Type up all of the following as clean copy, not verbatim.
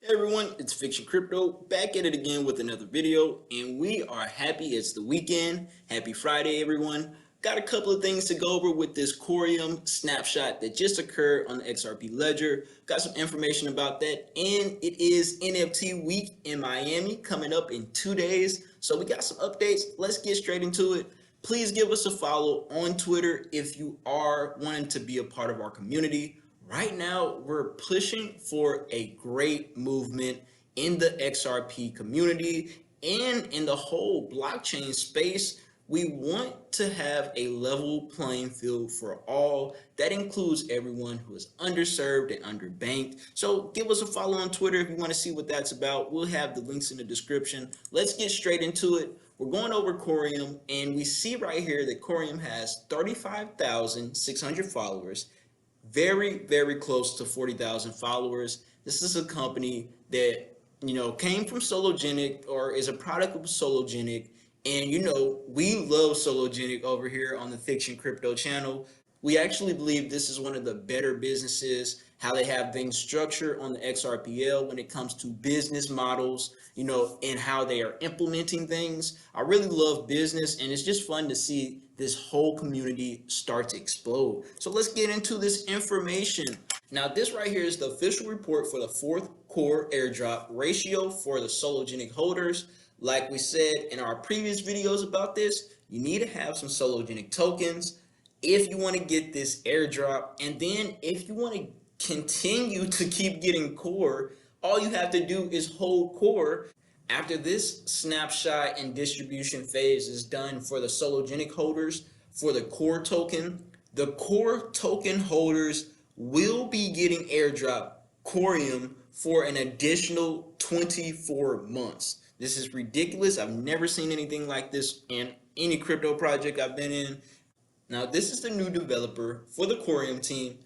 Hey everyone, it's Fiktxun Crypto back at it again with another video, and we are happy it's the weekend. Happy Friday, everyone. Got a couple of things to go over with this Coreum snapshot that just occurred on the XRP ledger. Got some information about that, and it is NFT week in Miami coming up in 2 days. So we got some updates. Let's get straight into it. Please give us a follow on Twitter if you are wanting to be a part of our community. Right now, we're pushing for a great movement in the XRP community and in the whole blockchain space. We want to have a level playing field for all. That includes everyone who is underserved and underbanked. So give us a follow on Twitter if you want to see what that's about. We'll have the links in the description. Let's get straight into it. We're going over Coreum, and we see right here that Coreum has 35,600 followers. Very close to 40,000 followers. This is a company that came from Sologenic, or is a product of Sologenic, and we love Sologenic over here on the Fiktxun Crypto channel. We actually believe this is one of the better businesses, how they have things structured on the XRPL when it comes to business models, and how they are implementing things. I really love business, and it's just fun to see this whole community start to explode. So let's get into this information. Now, this right here is the official report for the fourth core airdrop ratio for the Sologenic holders. Like we said in our previous videos about this, you need to have some Sologenic tokens if you want to get this airdrop. And then if you want to continue to keep getting core, all you have to do is hold core. After this snapshot and distribution phase is done for the Sologenic holders, for the core token holders will be getting airdrop Coreum for an additional 24 months. This is ridiculous. I've never seen anything like this in any crypto project I've been in. Now, this is the new developer for the Coreum team.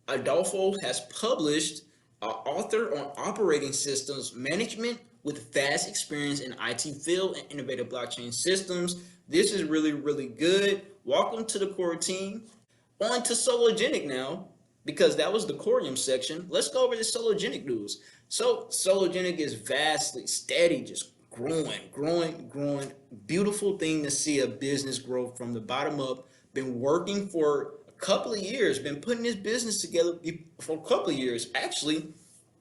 Adolfo has published an author on operating systems management with vast experience in IT field and innovative blockchain systems. This is really good. Welcome to the core team. On to Sologenic now, because that was the Coreum section. Let's go over the Sologenic news. So Sologenic is vastly steady, just growing. Beautiful thing to see a business grow from the bottom up. Been working for a couple of years, been putting this business together for a couple of years. Actually,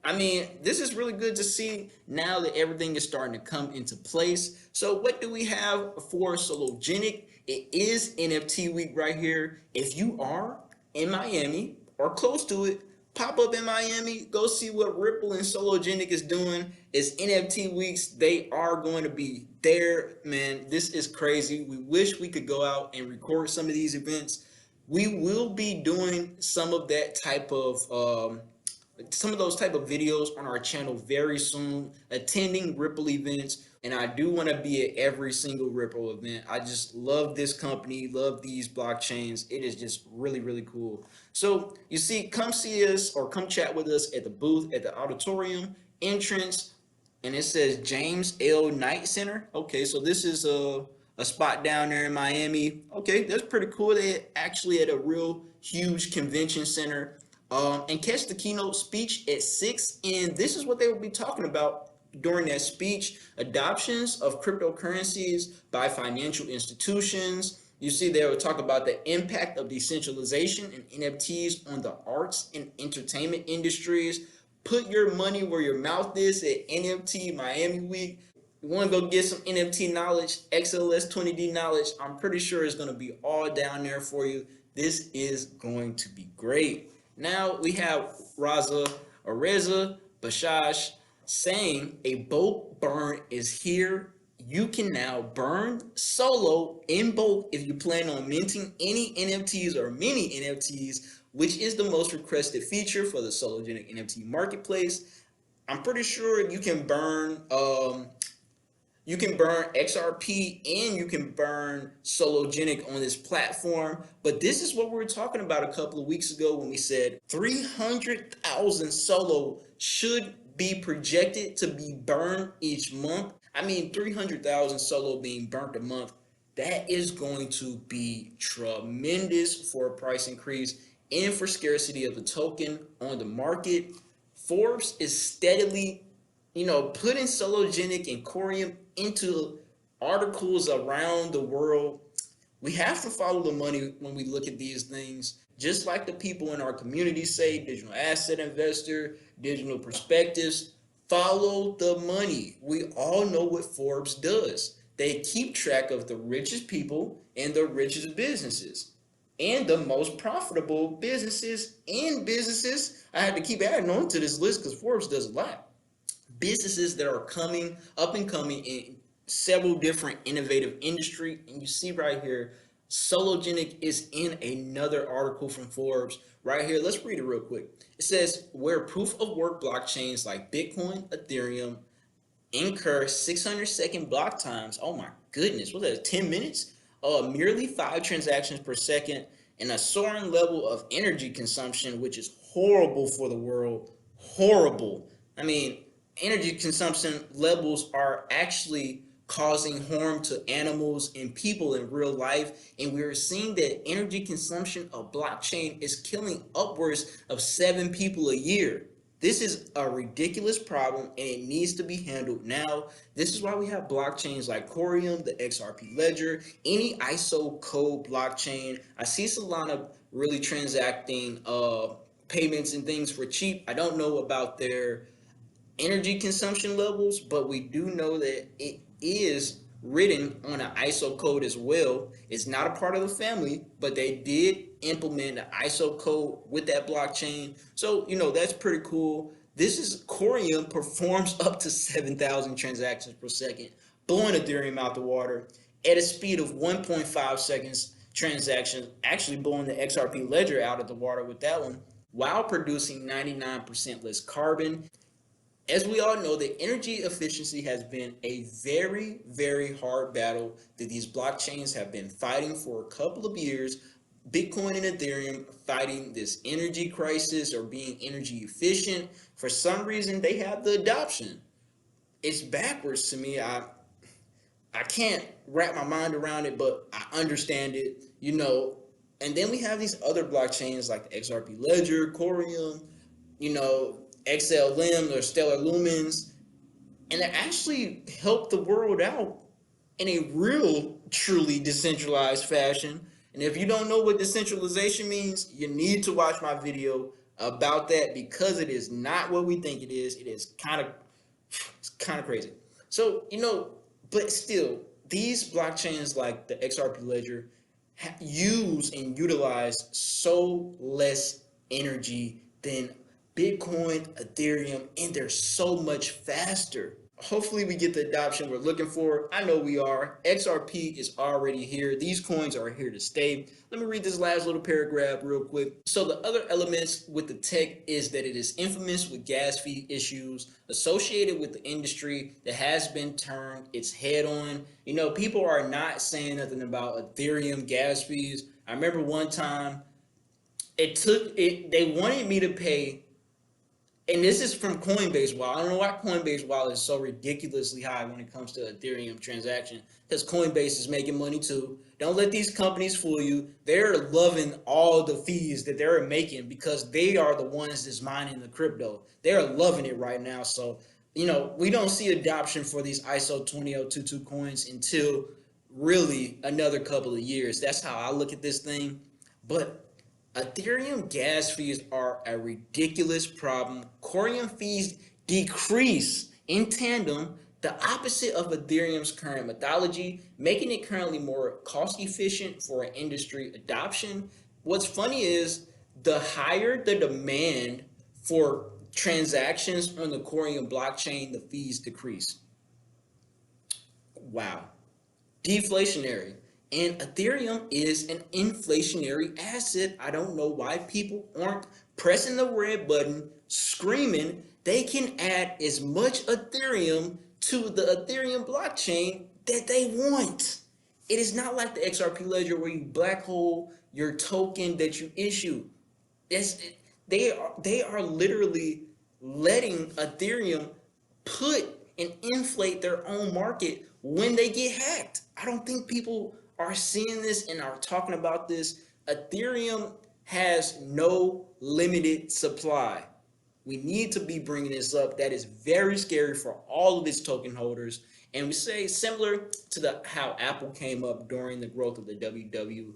I mean, this is really good to see now that everything is starting to come into place. So what do we have for Sologenic? It is NFT week right here. If you are in Miami or close to it, pop up in Miami, go see what Ripple and Sologenic is doing. It's NFT weeks. They are going to be there, man. This is crazy. We wish we could go out and record some of these events. We will be doing some of that type of some of those type of videos on our channel very soon, attending Ripple events. And I do want to be at every single Ripple event. I just love this company, love these blockchains. It is just really cool. So you see, come see us or come chat with us at the booth at the auditorium entrance. And it says James L. Knight Center. Okay, so this is a spot down there in Miami. Okay, that's pretty cool. They actually at a real huge convention center. And catch the keynote speech at 6. And this is what they will be talking about during that speech: adoptions of cryptocurrencies by financial institutions. You see, they will talk about the impact of decentralization and NFTs on the arts and entertainment industries. Put your money where your mouth is at NFT Miami Week. You want to go get some NFT knowledge, XLS 20D knowledge, I'm pretty sure it's going to be all down there for you. This is going to be great. Now we have Reza Bashash saying a bulk burn is here. You can now burn solo in bulk if you plan on minting any NFTs or mini NFTs, which is the most requested feature for the Sologenic NFT marketplace. I'm pretty sure you can burn XRP and you can burn Sologenic on this platform. But this is what we were talking about a couple of weeks ago when we said 300,000 Solo should be projected to be burned each month. I mean, 300,000 Solo being burnt a month, that is going to be tremendous for a price increase and for scarcity of the token on the market. Forbes is steadily putting Sologenic and Coreum into articles around the world. We have to follow the money when we look at these things. Just like the people in our community say, digital asset investor, digital perspectives, follow the money. We all know what Forbes does. They keep track of the richest people and the richest businesses and the most profitable businesses and businesses. I had to keep adding on to this list because Forbes does a lot. Businesses that are coming up and coming in several different innovative industry. And you see right here, Sologenic is in another article from Forbes right here. Let's read it real quick. It says where proof of work blockchains like Bitcoin, Ethereum incur 600-second block times. Oh my goodness, what's that, 10 minutes? Merely 5 transactions per second, and a soaring level of energy consumption, which is horrible for the world. Horrible. I mean, energy consumption levels are actually causing harm to animals and people in real life. And we're seeing that energy consumption of blockchain is killing upwards of 7 people a year. This is a ridiculous problem and it needs to be handled now. This is why we have blockchains like Coreum, the XRP ledger, any ISO code blockchain. I see Solana really transacting payments and things for cheap. I don't know about their energy consumption levels, but we do know that it is written on an ISO code as well. It's not a part of the family, but they did implement the ISO code with that blockchain. So, that's pretty cool. This is Coreum performs up to 7,000 transactions per second, blowing Ethereum out the water at a speed of 1.5 seconds transactions, actually blowing the XRP ledger out of the water with that one, while producing 99% less carbon. As we all know, the energy efficiency has been a very, very hard battle that these blockchains have been fighting for a couple of years. Bitcoin and Ethereum fighting this energy crisis or being energy efficient. For some reason, they have the adoption. It's backwards to me. I can't wrap my mind around it, but I understand it, And then we have these other blockchains like the XRP ledger, Coreum, XLM or Stellar Lumens, and they actually help the world out in a real, truly decentralized fashion. And if you don't know what decentralization means, you need to watch my video about that because it is not what we think it is. It is kind of crazy. So, but still, these blockchains like the XRP ledger use and utilize so less energy than Bitcoin, Ethereum, and they're so much faster. Hopefully we get the adoption we're looking for. I know we are. XRP is already here. These coins are here to stay. Let me read this last little paragraph real quick. So the other elements with the tech is that it is infamous with gas fee issues associated with the industry that has been turned its head on. People are not saying nothing about Ethereum gas fees. I remember one time they wanted me to pay. And this is from Coinbase Wallet. I don't know why Coinbase Wallet is so ridiculously high when it comes to Ethereum transaction, because Coinbase is making money too. Don't let these companies fool you. They're loving all the fees that they're making because they are the ones that's mining the crypto. They're loving it right now. So, we don't see adoption for these ISO 20022 coins until really another couple of years. That's how I look at this thing. But Ethereum gas fees are a ridiculous problem. Coreum fees decrease in tandem, the opposite of Ethereum's current methodology, making it currently more cost efficient for an industry adoption. What's funny is the higher the demand for transactions on the Coreum blockchain, the fees decrease. Wow. Deflationary. And Ethereum is an inflationary asset. I don't know why people aren't pressing the red button, screaming they can add as much Ethereum to the Ethereum blockchain that they want. It is not like the XRP ledger where you black hole your token that you issue. They are literally letting Ethereum put and inflate their own market when they get hacked. I don't think people are seeing this and are talking about this. Ethereum has no limited supply. We need to be bringing this up. That is very scary for all of its token holders. And we say similar to how Apple came up during the growth of the www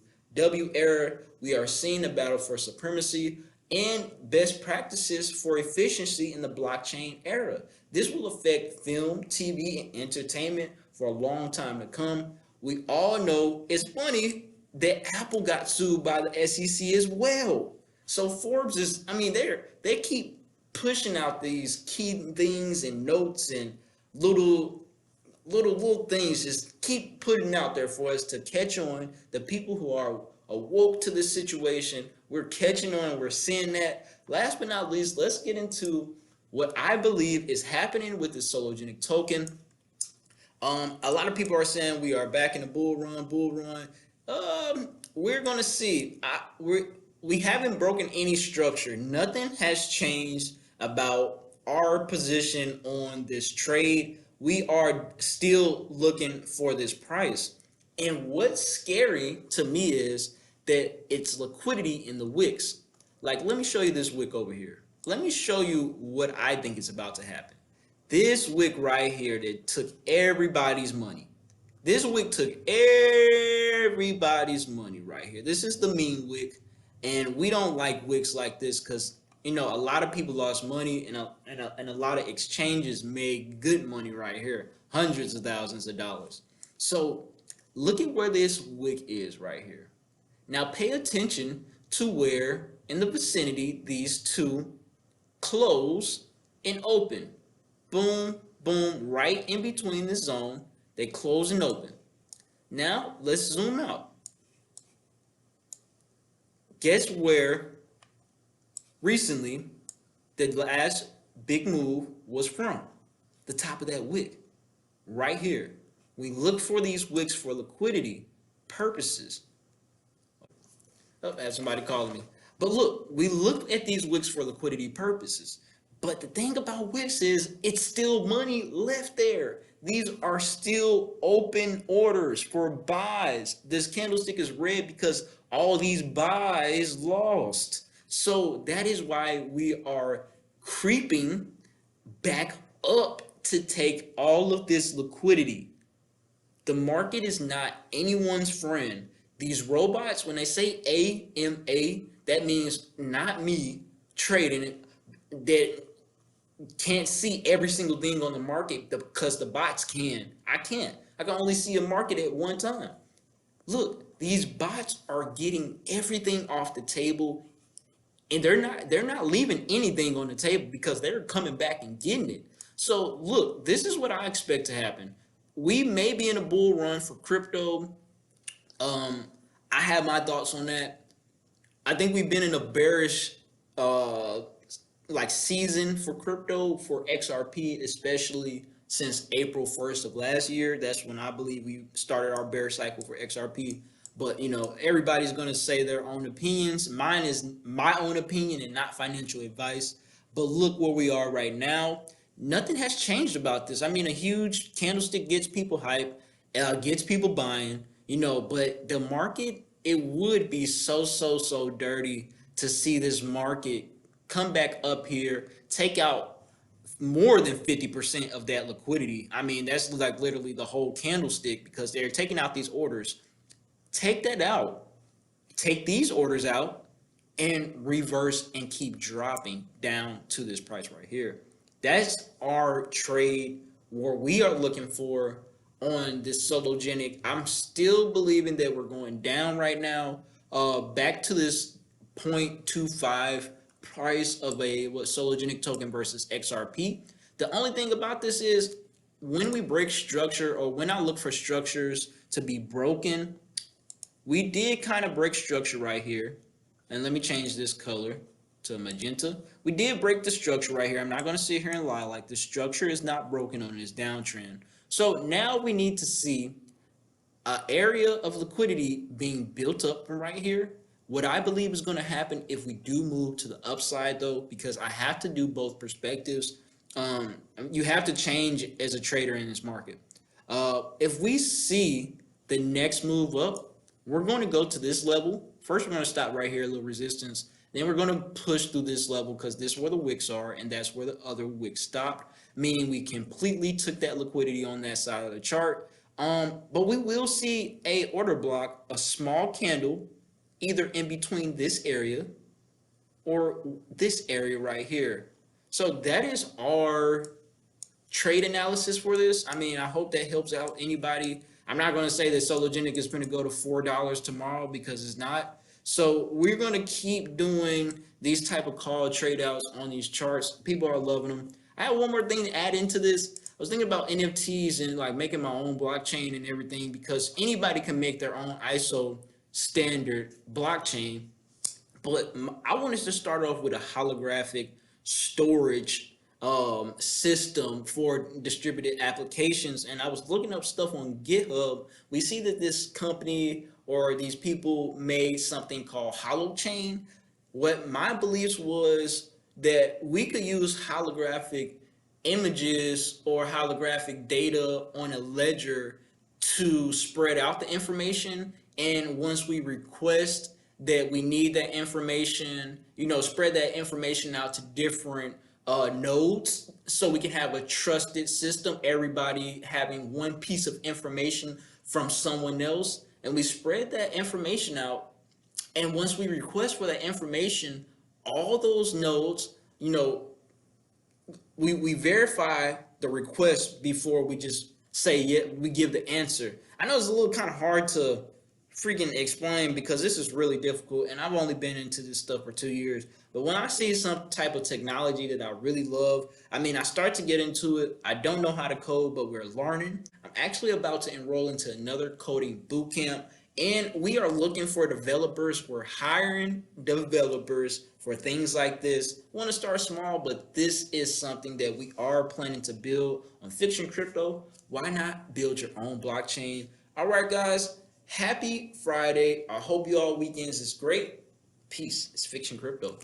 era, we are seeing the battle for supremacy and best practices for efficiency in the blockchain era. This will affect film, TV, and entertainment for a long time to come. We all know it's funny that Apple got sued by the SEC as well. So Forbes is, I mean, they keep pushing out these key things and notes and little things, just keep putting out there for us to catch on. The people who are awoke to this situation, we're catching on, we're seeing that. Last but not least, let's get into what I believe is happening with the Sologenic token. A lot of people are saying we are back in the bull run. We're gonna see. We haven't broken any structure. Nothing has changed about our position on this trade. We are still looking for this price. And what's scary to me is that it's liquidity in the wicks. Like, let me show you this wick over here. Let me show you what I think is about to happen. This wick right here that took everybody's money. This wick took everybody's money right here. This is the meme wick. And we don't like wicks like this because, you know, a lot of people lost money and a lot of exchanges made good money right here. Hundreds of thousands of dollars. So look at where this wick is right here. Now pay attention to where in the vicinity these two close and open. Boom, boom, right in between the zone. They close and open. Now let's zoom out. Guess where recently the last big move was from? The top of that wick, right here. We look for these wicks for liquidity purposes. Oh, I have somebody calling me. But look, we look at these wicks for liquidity purposes. But the thing about wicks is it's still money left there. These are still open orders for buys. This candlestick is red because all these buys lost. So that is why we are creeping back up to take all of this liquidity. The market is not anyone's friend. These robots, when they say AMA, that means not me trading it, that can't see every single thing on the market because the bots can. I can't. I can only see a market at one time. Look, these bots are getting everything off the table, and they're not leaving anything on the table because they're coming back and getting it. So look, this is what I expect to happen. We may be in a bull run for crypto. I have my thoughts on that. I think we've been in a bearish season for crypto, for XRP, especially since April 1st of last year. That's when I believe we started our bear cycle for XRP. But, you know, everybody's going to say their own opinions. Mine is my own opinion and not financial advice. But look where we are right now. Nothing has changed about this. I mean, a huge candlestick gets people hype, gets people buying, you know, but the market, it would be so dirty to see this market come back up here, take out more than 50% of that liquidity. I mean, that's like literally the whole candlestick because they're taking out these orders. Take that out, take these orders out, and reverse and keep dropping down to this price right here. That's our trade where we are looking for on this Sologenic. I'm still believing that we're going down right now, back to this 0.25 price of a Sologenic token versus XRP. The only thing about this is when we break structure, or when I look for structures to be broken, we did kind of break structure right here. And let me change this color to magenta. We did break the structure right here. I'm not going to sit here and lie, like the structure is not broken on this downtrend. So now we need to see an area of liquidity being built up from right here. What I believe is going to happen if we do move to the upside, though, because I have to do both perspectives. You have to change as a trader in this market. If we see the next move up, we're going to go to this level. First, we're going to stop right here, a little resistance. Then we're going to push through this level because this is where the wicks are, and that's where the other wick stopped, meaning we completely took that liquidity on that side of the chart. But we will see a order block, a small candle, either in between this area or this area right here. So that is our trade analysis for this. I mean, I hope that helps out anybody. I'm not going to say that Sologenic is going to go to $4 tomorrow because it's not. So we're going to keep doing these type of call trade outs on these charts. People are loving them. I have one more thing to add into this. I was thinking about NFTs and like making my own blockchain and everything, because anybody can make their own ISO standard blockchain. But I wanted to start off with a holographic storage system for distributed applications. And I was looking up stuff on GitHub. We see that this company or these people made something called HoloChain. What my beliefs was that we could use holographic images or holographic data on a ledger to spread out the information. And once we request that we need that information, spread that information out to different nodes so we can have a trusted system, everybody having one piece of information from someone else. And we spread that information out. And once we request for that information, all those nodes, we verify the request before we just say, yeah, we give the answer. I know it's a little kind of hard to freaking explain because this is really difficult, and I've only been into this stuff for 2 years. But when I see some type of technology that I really love, I mean, I start to get into it. I don't know how to code, but we're learning. I'm actually about to enroll into another coding bootcamp, and we are looking for developers. We're hiring developers for things like this. Want to start small, but this is something that we are planning to build on Fiktxun Crypto. Why not build your own blockchain? All right, guys. Happy Friday. I hope you all weekends is great. Peace. It's Fiktxun Crypto.